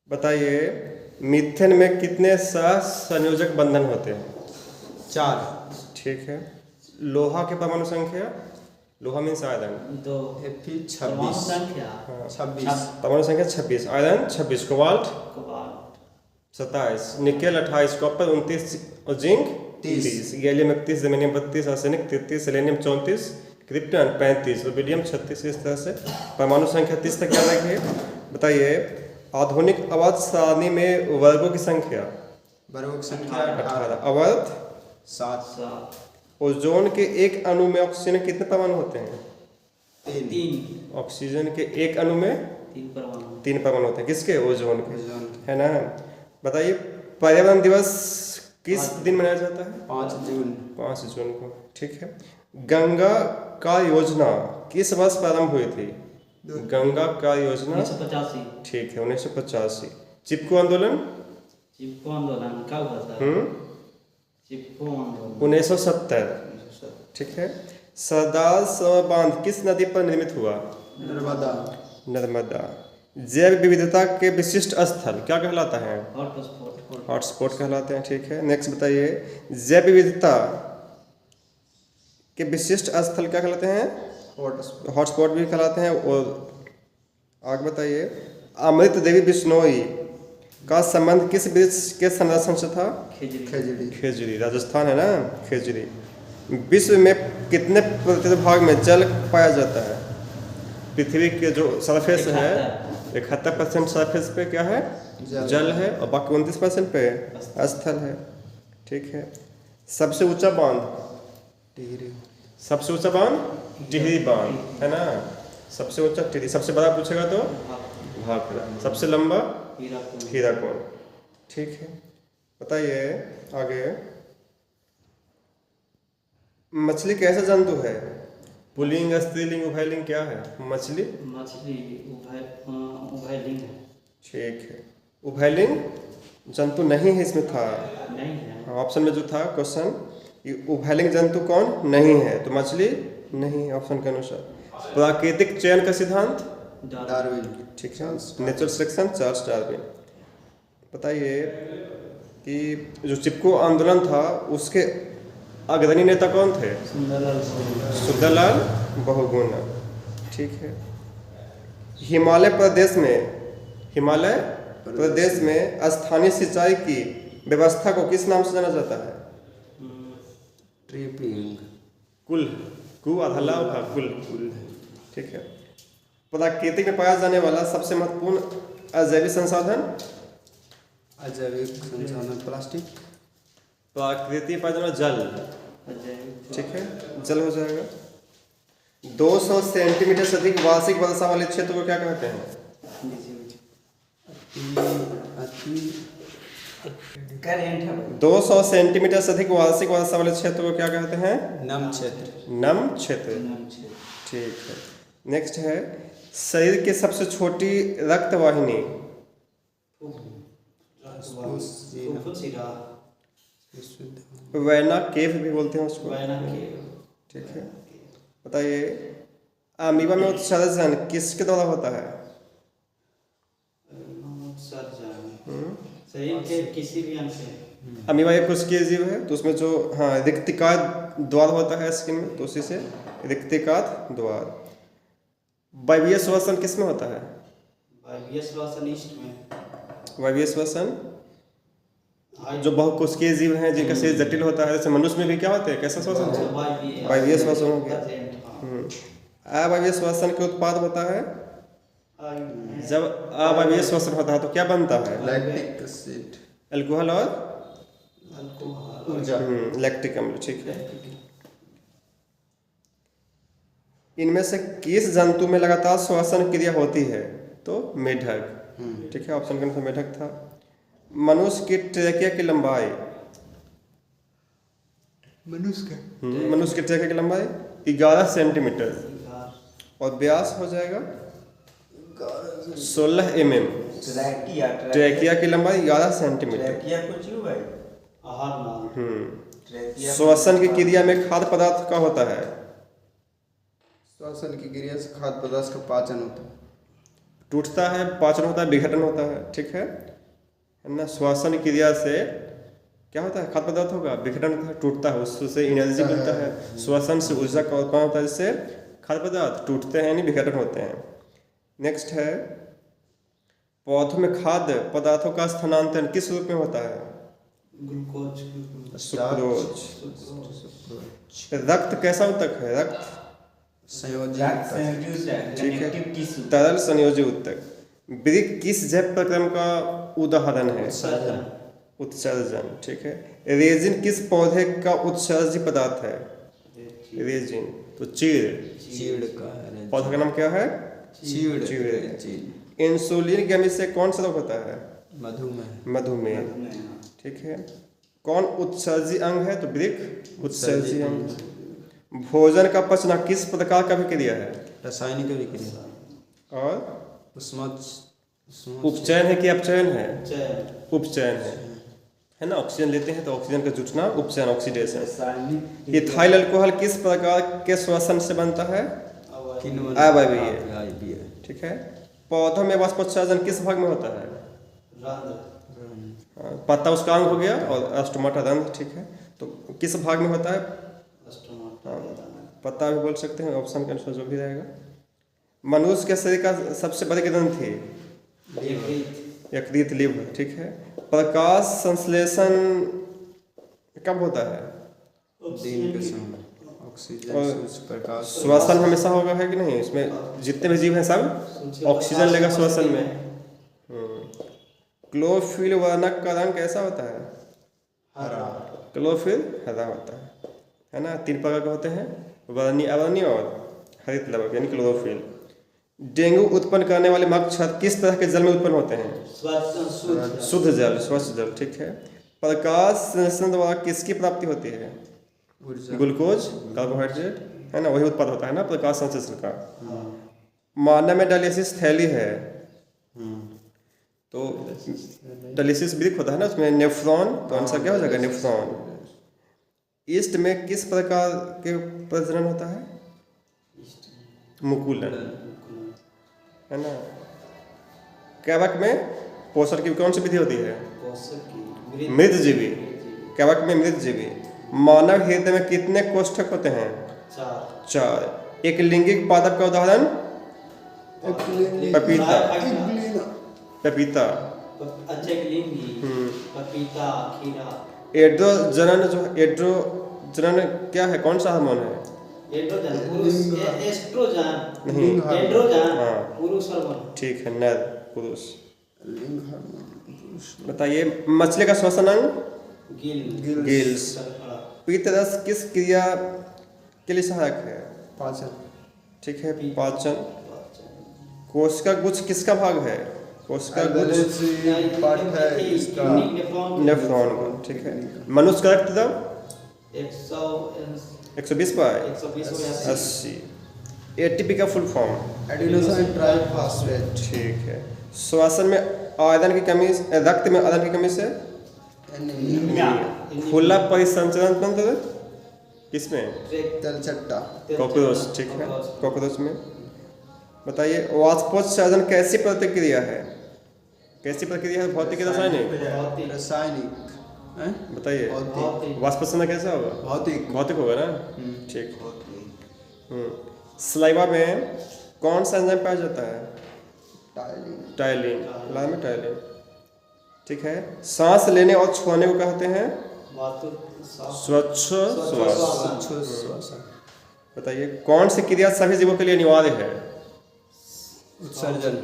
बताइए, मीथेन में कितने सहसंयोजक बंधन होते हैं? 4। ठीक है। लोहा के परमाणु संख्या, लोहा मीन्स आयरन, दो। Fe परमाणु 26। संख्या 26। परमाणु संख्या 26, iron 26, cobalt cobalt 27, nickel 28, copper 29 और zinc 30, gallium 31, germanium 32, arsenic 33, selenium 34, krypton 35, rubidium 36। इस तरह से परमाणु संख्या 30 तक याद रखिए। बताइए, आधुनिक अवध सारणी में वर्गों की संख्या? वर्गों की संख्या 18। अवध 7। सात। ओजोन के एक अणु में ऑक्सीजन के कितने परमाणु होते हैं? 3। तीन। ऑक्सीजन के एक अणु में तीन परमाणु। 3 परमाणु होते हैं। किसके? ओजोन के, ओजोन है ना। बताइए, पर्यावरण दिवस किस दिन मनाया जाता है? 5 जून। 5 जून को। ठीक है। गंगा का योजना किस वर्ष प्रारंभ हुई थी? गंगा का योजना 1985। ठीक है, 1985। चिपको आंदोलन चिपको आंदोलन कब हुआ था? चिपको आंदोलन 1970। ठीक है। सरदार सरोवर बांध किस नदी पर निर्मित हुआ? नर्मदा। नर्मदा। जैव विविधता के विशिष्ट स्थल क्या कहलाता है? हॉटस्पॉट। हॉटस्पॉट कहलाते हैं। ठीक है। नेक्स्ट बताइए, जैव विविधता के विशिष्ट स्थल क्या कहलाते हैं? हॉटस्पॉट। हॉटस्पॉट भी कहलाते हैं। और आगे बताइए, अमृत देवी बिश्नोई का संबंध किस वृक्ष के संरक्षण से था? खजड़ी। खेजड़ी, राजस्थान है ना, खेजड़ी। विश्व में कितने प्रतिशत भाग में जल पाया जाता है? पृथ्वी के जो सरफेस है 71% सरफेस पे क्या है? जल है, और बाकी 29% पे स्थल है। ठीक है। सबसे ऊंचा बांध? टिहरी। सबसे ऊंचा बांध टिहरी बांध, है ना। सबसे ऊंचा टिहरी। सबसे बड़ा पूछेगा तो भाखड़ा। सबसे लंबा हीराकुंड। हीराकुंड। ठीक है। बताइए आगे, मछली कैसा जंतु है? पुल्लिंग, स्त्रीलिंग, उभयलिंग क्या है? मछली मछली उभयलिंग है। ठीक है। उभयलिंग जंतु नहीं है, इसमें था नहीं है। ऑप्शन में जो था क्वेश्चन, ये उभयलिंग जंतु कौन नहीं है, तो मछली नहीं है ऑप्शन के अनुसार। प्राकृतिक चयन का सिद्धांत? डार्विन। ठीक है, नेचुरल सिलेक्शन, चार्ल्स डार्विन। बताइए कि जो चिपको आंदोलन था उसके अग्रणी नेता कौन थे? सुंदरलाल बहुगुणा। सुंदरलाल बहुगुणा। ठीक है। हिमालय प्रदेश में स्थानीय सिंचाई की व्यवस्था को किस नाम से जाना जाता है? ट्रिपिंग। कुल, कु आधा ला उठा, कुल। ठीक है। प्राकृतिक में पाया जाने वाला सबसे महत्वपूर्ण अजैविक संसाधन? अजैविक संसाधन प्लास्टिक। प्राकृतिक में पाया जाने वाला जल। अजैविक। ठीक है, जल हो जाएगा। 200 सेंटीमीटर से अधिक वार्षिक वर्षा वाले क्षेत्र को क्या कहते हैं? करेंट है। 200 सेंटीमीटर से अधिक वार्षिक वर्षा वाले क्षेत्र को क्या कहते हैं? नम क्षेत्र। नम क्षेत्र। ठीक है। नेक्स्ट है, शरीर की सबसे छोटी रक्त वाहिनी? वैना केव भी बोलते हैं उसको। ठीक है। बताइए, अमीबा में उत्सर्जन किसके द्वारा होता है? शरीर के किसी भी अंग से। अमीबा एक कोशिकीय जीव है, तो उसमें जो रिक्तिका द्वार होता है स्किन में, तो उसी से रिक्तिका द्वार। वायवीय श्वसन किस में होता है? वायवीय श्वसन ईस्ट में। वायवीय श्वसन जो बहुकोशिकीय जीव हैं जिनका शरीर जटिल होता है, जैसे मनुष्य में भी क्या होते हैं, कैसा श्वसन है? वायवीय श्वसन हो गया। अवायवीय श्वसन के उत्पाद होता है जब अवायवीय श्वसन होता है तो क्या बनता है? Lactic acid. अल्कोहल और ऊर्जा। लैक्टिक अम्ल। ठीक है। इनमें से किस जंतु में लगातार श्वसन क्रिया होती है? तो मेढक। ठीक है, ऑप्शन के अनुसार मेढक था। मनुष्य की ट्रेकिया की लंबाई? मनुष्य मनुष्य की ट्रेकिया की लंबाई 11 सेंटीमीटर और व्यास हो जाएगा 16 mm। ट्रेकिया की लंबाई 11 सेंटीमीटर। श्वसन की क्रिया में खाद्य पदार्थ का होता है? श्वसन की क्रिया से खाद्य पदार्थ का पाचन होता है। टूटता है, पाचन होता है, विघटन होता है, ठीक है ना। श्वसन क्रिया से क्या होता है, खाद्य पदार्थ होगा, विघटन होता है, टूटता है, उससे एनर्जी मिलता है। श्वसन से ऊर्जा का उत्पन्न होता है, जिससे खाद्य पदार्थ टूटते हैं यानी विघटन होते हैं। नेक्स्ट है, पौधों में खाद्य पदार्थों का स्थानांतरण किस रूप में होता है? Glucose, sucrose. रक्त कैसा ऊतक है? रक्त ठीक है, तरल संयोजी ऊतक। वृक्क किस जैव प्रक्रम का उदाहरण है? उत्सर्जन, ठीक है। रेजिन किस पौधे का उत्सर्जी पदार्थ है? रेजिन, तो चीड़ का पौधा का नाम क्या है? चीड़। इंसुलिन की कमी से कौन सा रोग होता है? मधुमेह, ठीक है। कौन उत्सर्जी अंग है? तो वृक्क उत्सर्जी अंग। भोजन का पचना किस प्रकार का विक्रिया है? रासायनिक विक्रिया। और उष्मा उपचयन है कि अपचयन है? उपचयन है ना। ऑक्सीजन लेते हैं तो ऑक्सीजन का जुटना उपचयन, ऑक्सीडेशन। इथाइल अल्कोहल किस प्रकार के श्वसन से बनता है? अवायवीय, ठीक है। पौधों में वाष्पोत्सर्जन किस भाग में होता है? पत्ता उसका अंग हो गया, और स्टोमाटा रंध्र, ठीक है। तो किस भाग में होता है? पत्ता भी बोल सकते हैं, ऑप्शन के अनुसार जो भी रहेगा। मनुष्य के शरीर का सबसे बड़ी ग्रंथि यकृत, लिवर, ठीक है। प्रकाश संश्लेषण कब होता है? दिन के समय। ऑक्सीजन प्रकाश श्वसन हमेशा होगा, है कि नहीं? इसमें जितने भी जीव हैं सब ऑक्सीजन लेगा श्वसन में। क्लोरोफिल वर्णक का रंग कैसा होता है? हरा। क्लोरोफिल हरा होता है ना। 3 प्रकार के होते हैं, वर्णीय, अवर्णीय और हरित लवक यानी क्लोरोफिल। डेंगू उत्पन्न करने वाले मच्छर किस तरह के जल में उत्पन्न होते हैं? शुद्ध जल, स्वच्छ जल, ठीक है। प्रकाश संश्लेषण द्वारा किसकी प्राप्ति होती है? ग्लूकोज, कार्बोहाइड्रेट, है ना, वही उत्पाद होता है ना प्रकाश संश्लेषण का। मानव में डायलिसिस थैली है, तो डायलिसिस वृक्क होता है ना, उसमें नेफ्रॉन, तो आंसर क्या हो जाएगा? नेफ्रॉन। ईस्ट में किस प्रकार के प्रजनन होता है? मुकुलन, है ना। कैवक में पोषण की कौन सी विधि होती है? मृतजीवी। कैवक में मृतजीवी। मानव हृदय में कितने कोष्ठक होते हैं? 4। एक लिंगिक पादप का उदाहरण? पपीता, पपीता। पपीता, खीरा। एड्रोजन, जो एड्रोजन क्या है, कौन सा हार्मोन है? एस्ट्रोजन नहीं, एंड्रोजन, हाँ, पुरुष हार्मोन, ठीक है, नर, पुरुष। बताइए, मछली का श्वसन अंग? गिल्स। पीतरस किस क्रिया के लिए सहायक है? पाचन, ठीक है, पाचन। कोशिका गुच्छ किसका भाग है? कोशिका गुच्छ नेफ्रॉन का, ठीक है। मनुष्य का रक्त द्रव 120 बाय 80। एटीपी का फुल फॉर्म? एडिनोसाइन ट्राइफॉस्फेट, ठीक है। श्वसन में आयरन की कमी, रक्त में आयरन की कमी से खुला परिसंचरण तंत्र किसमें? तलछट्टा, कॉकरोच, ठीक है, कॉकरोच में। बताइए, वाष्पोत्सर्जन कैसी प्रतिक्रिया है? कैसी प्रक्रिया है? भौतिक, रासायनिक? रासायनिक। बताइए, भौतिक। वाष्पोत्सर्जन कैसा होगा? भौतिक। भौतिक होगा ना, ठीक। सलाइवा में कौन सा एंजाइम पाया जाता है? टाइलिन, लाल में टाइलिन, ठीक है। सांस लेने और छूने को कहते हैं? स्वच्छ श्वास। बताइए, कौन सी क्रिया सभी जीवों के लिए अनिवार्य है? उत्सर्जन,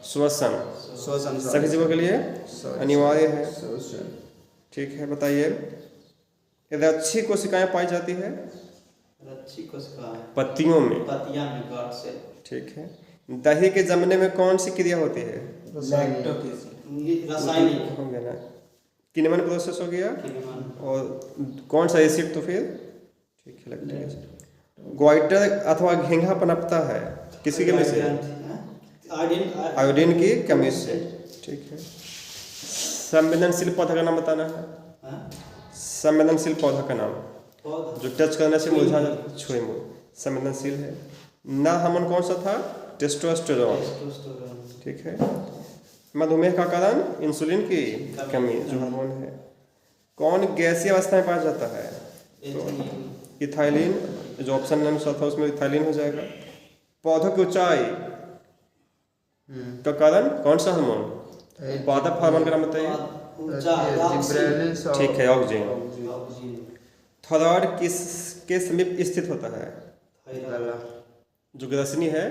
श्वसन, श्वसन सभी जीवों के लिए अनिवार्य है, ठीक है। बताइए, रक्षी कोशिकाएं पाई जाती है? पत्तियों में, गांठ से, ठीक है। दही के जमने में कौन सी क्रिया होती है? रासायनिक हो गया ना, किण्वन प्रोसेस हो गया। और कौन सा एसिड? तो फिर ठीक है, लैक्टिक एसिड। ग्वाइटर अथवा घेंघा पनपता है किसी कमी से? आयोडीन की कमी से, ठीक है। संवेदनशील पौधा का नाम बताना है। संवेदनशील पौधा का नाम जो टच करने से मुरझा छुए, संवेदनशील है। नर हार्मोन कौन सा था? टेस्टोस्टेरोन, ठीक है। मधुमेह का कारण इंसुलिन की कमी, जो हार्मोन है। कौन गैसीय अवस्था में पाया जाता है? इथाइलिन, जो ऑप्शन नंबर था उसमें इथाइलिन हो जाएगा। पौधों की ऊंचाई का कारण कौन सा हार्मोन? पादप हार्मोन का नाम बताइए। जिब्रेलिस और ठीक है, ऑक्सीजन। थायराइड किसके समीप स्थित होता है? गला। जो ग्रसनी है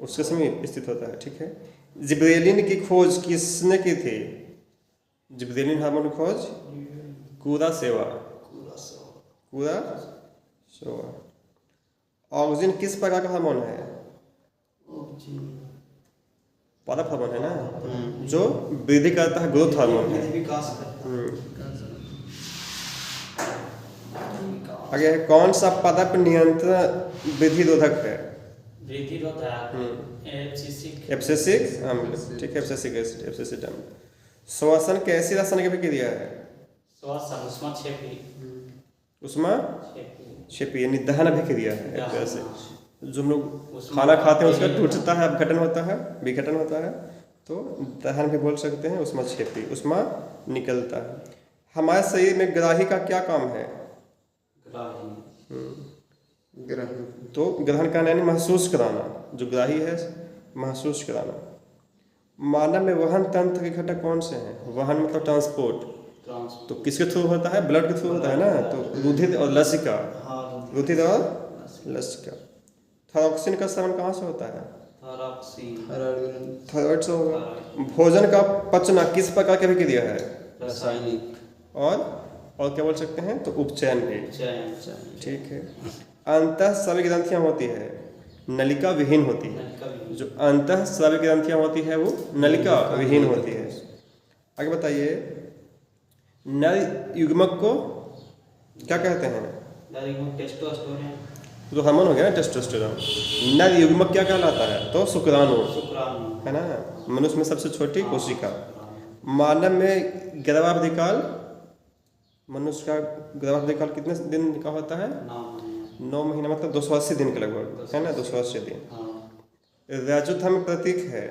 उसके समीप स्थित होता है, ठीक है। जिब्रेलिन की खोज किसने की थी? जिब्रेलिन हार्मोन की खोज कुरासेवा। ऑक्सीजन किस प्रकार का हार्मोन है? पादप हार्मोन है ना, जो वृद्धि करता है, ग्रोथ हार्मोन है। आगे है, कौन सा पादप नियंत्रण वृद्धि रोधक है? एब्सिसिक अम्ल, ठीक है, एब्सिसिक एसिड, एब्सिसिक अम्ल। श्वसन कैसी रासायनिक प्रक्रिया है? ऊष्माक्षेपी यानी दहन अभिक्रिया है एक तरह से। जो हम लोग खाना खाते हैं उसका टूटता है, अपघटन होता है, विघटन होता है, तो दहन भी बोल सकते हैं। ऊष्माक्षेपी, ऊष्मा निकलता है। हमारे शरीर में ग्राही का क्या काम है? ग्रहण। तो ग्रहण करना यानी महसूस कराना, जो ग्राही है महसूस कराना। मानव में वहन तंत्र के घटक कौन से हैं? वहन मतलब ट्रांसपोर्ट, तो किसके थ्रू होता है? ब्लड के थ्रू होता है ना, तो रुधिर और लसिका, रुधिर और लसिका। थायरॉक्सिन का सेवन कहाँ से होता है? थायराइड से होगा। भोजन का पचना किस प्रकार की अभिक्रिया है? रासायनिक। और क्या बोल सकते हैं? तो उपचयन भी, ठीक है। अंतःस्रावी ग्रंथियां होती है, नलिका विहीन होती है। जो अंतःस्रावी ग्रंथियां होती है वो नलिका विहीन होती है। आगे बताइए, नर युग्मक को क्या कहते हैं? तो हार्मोन हो गया ना, टेस्टोस्टेरोन। नर युग्मक क्या कहलाता है? तो शुक्राणु है ना, मनुष्य में सबसे छोटी कोशिका। मानव में गर्भावधि काल, मनुष्य का गर्भावधि काल कितने दिन का होता है? 9 महीना, मतलब 280 दिन के लगभग, है ना, 280 दिन। रजोधर्म प्रतीक है,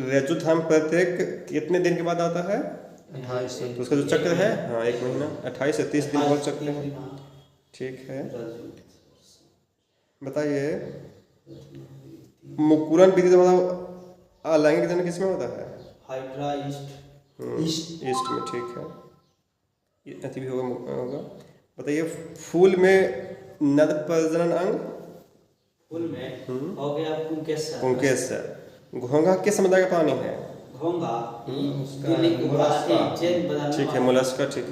रजोधर्म प्रत्येक कितने दिन के बाद आता है? 28 तो उसका जो चक्र है, हाँ, 1 महीना, 28 से 30 दिन बोल सकते हैं, ठीक है। बताइए, मुकुरन विधि द्वारा लैंगिक जन्म किसमें होता है? ईस्ट में, ठीक है, अति भी होगा। बताइए, फूल में नर प्रजनन अंग? हो गया पुंकेसर। घोंघा किस समुदाय का प्राणी है? ठीक है, मोलस्का, ठीक है।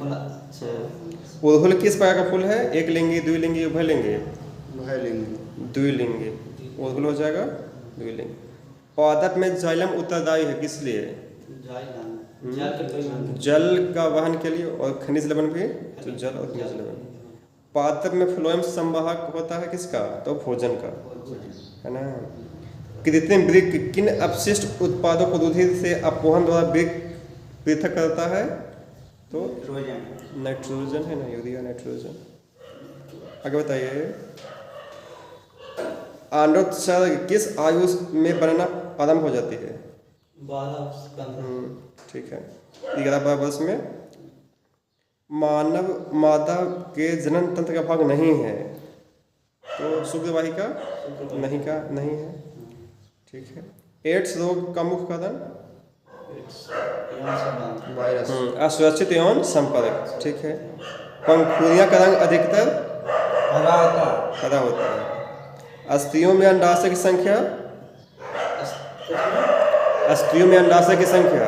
उड़हुल किस प्रकार का फूल है? एक लिंगी, द्विलिंगी, उभयलिंगी? द्विलिंगी। उड़हुल हो जाएगा द्विलिंगी। पादप में जाइलम उत्तरदायी है किस लिए? जल का वहन के लिए, और खनिज लवण भी, तो जल और खनिज लवण। पादप में फ्लोएम संवाहक होता है किसका? तो भोजन का, है ना। कृत्रिम वृक्क किन अपशिष्ट उत्पादों को रुधिर से अपवहन द्वारा वृक्क पृथक करता है? तो नाइट्रोजन है ना, यूरिया, नाइट्रोजन। आगे बताइए, अंडोत्सर्ग किस आयु में बनना आरंभ हो जाती है? ठीक है, 11 वर्ष में। मानव मादा के जनन तंत्र का भाग नहीं है, तो शुक्रवाहिका नहीं है, ठीक है। एड्स रोग का मुख्य कारण? वायरस। असुरक्षित यौन संपर्क, ठीक है। पंखुड़ियां का रंग अधिकतर हरा होता है। अस्थियों में अंडाशय की संख्या? अस्थियों में अंडाशय की संख्या